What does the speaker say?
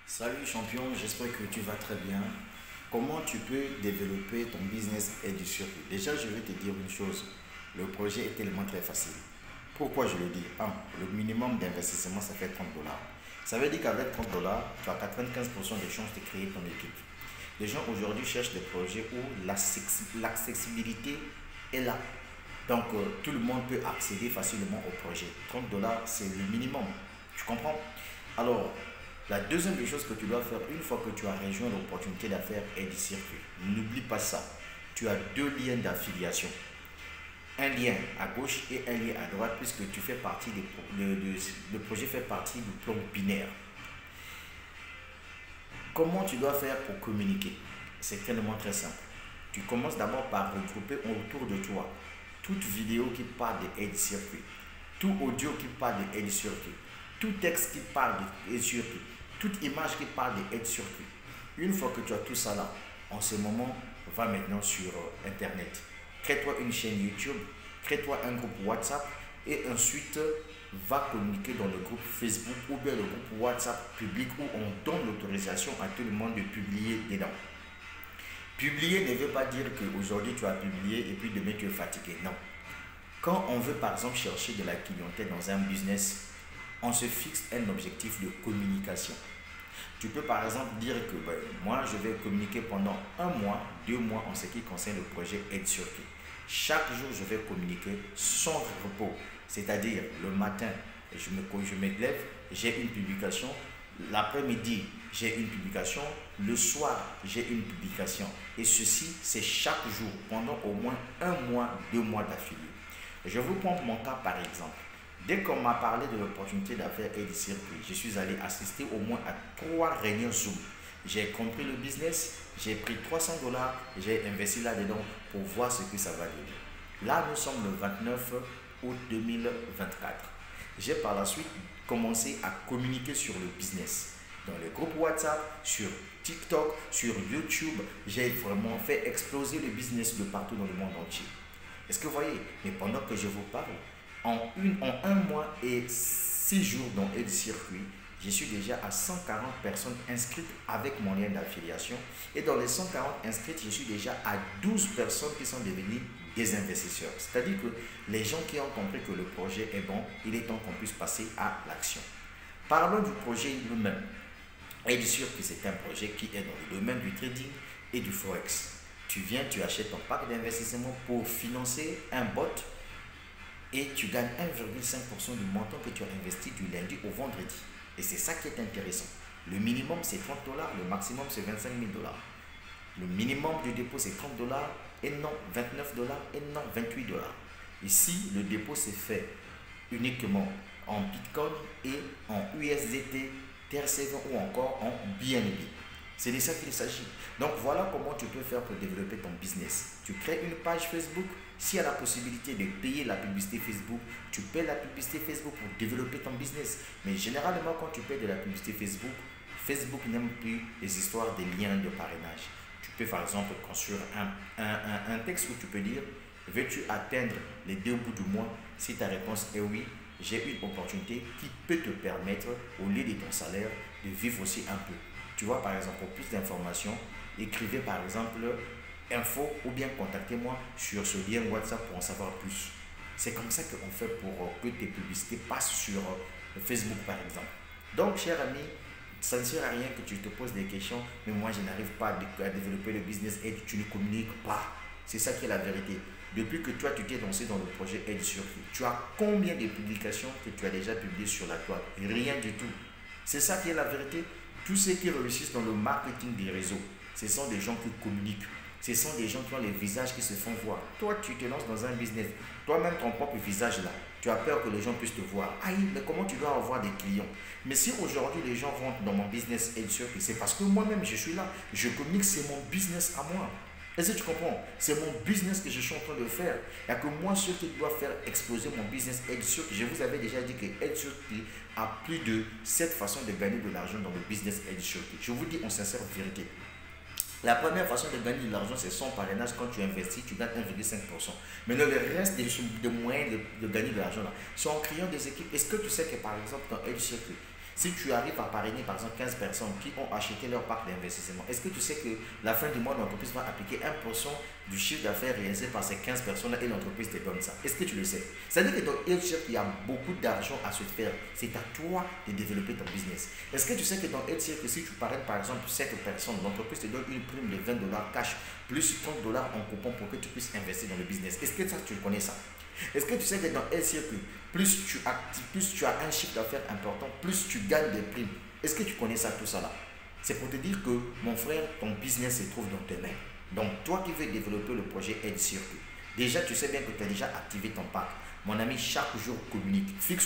Salut champion, j'espère que tu vas très bien. Comment tu peux développer ton business et du circuit? Déjà, je vais te dire une chose. Le projet est tellement très facile. Pourquoi je le dis? Le minimum d'investissement, ça fait 30 dollars. Ça veut dire qu'avec 30 dollars, tu as 95% de chances de créer ton équipe. Les gens aujourd'hui cherchent des projets où l'accessibilité est là. Donc, tout le monde peut accéder facilement au projet. 30 dollars, c'est le minimum. Tu comprends? Alors, la deuxième des choses que tu dois faire une fois que tu as rejoint l'opportunité d'affaires est du circuit. N'oublie pas ça. Tu as deux liens d'affiliation. Un lien à gauche et un lien à droite puisque tu fais partie le projet fait partie du plan binaire. Comment tu dois faire pour communiquer? C'est tellement très simple. Tu commences d'abord par regrouper autour de toi toute vidéo qui parle de aide circuit, tout audio qui parle de aide circuit, tout texte qui parle de aide circuit, toute image qui parle de aide circuit. Une fois que tu as tout ça là, en ce moment, va maintenant sur Internet. Crée-toi une chaîne YouTube, crée-toi un groupe WhatsApp et ensuite va communiquer dans le groupe Facebook ou bien le groupe WhatsApp public où on donne l'autorisation à tout le monde de publier dedans. Publier ne veut pas dire qu'aujourd'hui tu as publié et puis demain tu es fatigué. Non. Quand on veut par exemple chercher de la clientèle dans un business, on se fixe un objectif de communication. Tu peux par exemple dire que moi je vais communiquer pendant un mois, 2 mois en ce qui concerne le projet Aide Circuit. Chaque jour je vais communiquer sans repos. C'est-à-dire le matin je me lève, j'ai une publication. L'après-midi, j'ai une publication. Le soir, j'ai une publication. Et ceci, c'est chaque jour, pendant au moins un mois, 2 mois d'affilée. Je vous prends mon cas par exemple. Dès qu'on m'a parlé de l'opportunité d'affaires et du circuit, je suis allé assister au moins à 3 réunions Zoom. J'ai compris le business, j'ai pris 300 dollars, j'ai investi là-dedans pour voir ce que ça va donner. Là, nous sommes le 29 août 2024. J'ai par la suite commencé à communiquer sur le business. Dans le groupe WhatsApp, sur TikTok, sur YouTube, j'ai vraiment fait exploser le business de partout dans le monde entier. Est-ce que vous voyez? Mais pendant que je vous parle, en un mois et 6 jours dans Aide Circuit, je suis déjà à 140 personnes inscrites avec mon lien d'affiliation. Et dans les 140 inscrites, je suis déjà à 12 personnes qui sont devenues des investisseurs. C'est-à-dire que les gens qui ont compris que le projet est bon, il est temps qu'on puisse passer à l'action. Parlons du projet lui-même. Aide Circuit, c'est un projet qui est dans le domaine du trading et du forex. Tu viens, tu achètes ton pack d'investissement pour financer un bot et tu gagnes 1,5% du montant que tu as investi du lundi au vendredi. Et c'est ça qui est intéressant. Le minimum c'est 30 dollars, le maximum c'est 25 000 dollars. Le minimum du dépôt c'est 30 dollars et non 29 dollars et non 28 dollars. Ici, le dépôt c'est fait uniquement en Bitcoin et en USDT, TRC20 ou encore en BNB. C'est de ça qu'il s'agit. Donc voilà comment tu peux faire pour développer ton business. Tu crées une page Facebook. S'il y a la possibilité de payer la publicité Facebook, tu payes la publicité Facebook pour développer ton business. Mais généralement, quand tu payes de la publicité Facebook, Facebook n'aime plus les histoires des liens de parrainage. Tu peux par exemple construire un texte où tu peux dire: veux-tu atteindre les 2 bouts du mois? Si ta réponse est oui, j'ai une opportunité qui peut te permettre, au lieu de ton salaire, de vivre aussi un peu. Tu vois, par exemple, pour plus d'informations, écrivez par exemple info ou bien contactez-moi sur ce lien WhatsApp pour en savoir plus. C'est comme ça qu'on fait pour que tes publicités passent sur Facebook par exemple. Donc, cher ami, ça ne sert à rien que tu te poses des questions, mais moi je n'arrive pas à développer le business et tu ne communiques pas. C'est ça qui est la vérité. Depuis que toi tu t'es lancé dans le projet Aide Circuit, tu as combien de publications que tu as déjà publiées sur la toile? Rien du tout. C'est ça qui est la vérité. Tous ceux qui réussissent dans le marketing des réseaux, ce sont des gens qui communiquent. Ce sont des gens qui ont les visages qui se font voir. Toi, tu te lances dans un business. Toi-même, ton propre visage là, tu as peur que les gens puissent te voir. Aïe, mais comment tu dois avoir des clients? Mais si aujourd'hui les gens rentrent dans mon business et c'est parce que moi-même je suis là. Je communique, c'est mon business à moi. Est-ce que tu comprends? C'est mon business que je suis en train de faire. Il n'y a que moi, ce qui doit faire exploser mon business Aide Circuit. Je vous avais déjà dit que Aide Circuit a plus de 7 façons de gagner de l'argent dans le business Aide Circuit. Je vous dis en sincère vérité. La première façon de gagner de l'argent, c'est son parrainage. Quand tu investis, tu gagnes 1,5%. Maintenant, le reste des moyens de gagner de l'argent, là, sont en créant des équipes. Est-ce que tu sais que, par exemple, dans Aide Circuit, Si tu arrives à parrainer par exemple 15 personnes qui ont acheté leur parc d'investissement, est-ce que tu sais que la fin du mois, l'entreprise va appliquer 1% du chiffre d'affaires réalisé par ces 15 personnes et l'entreprise te donne ça? Est-ce que tu le sais? C'est-à-dire que dans HealthShare, il y a beaucoup d'argent à se faire. C'est à toi de développer ton business. Est-ce que tu sais que dans HealthShare, que si tu parraines par exemple 7 personnes, l'entreprise te donne une prime de $20 cash plus $30 en coupon pour que tu puisses investir dans le business? Est-ce que ça, tu connais ça? Est-ce que tu sais que dans HealthShare, plus tu as un chiffre d'affaires important, plus tu gagnes des primes? Est-ce que tu connais ça, tout ça là? C'est pour te dire que, mon frère, ton business se trouve dans tes mains. Donc, toi qui veux développer le projet HealthShare, déjà, tu sais bien que tu as déjà activé ton pack. Mon ami, chaque jour communique. Fixe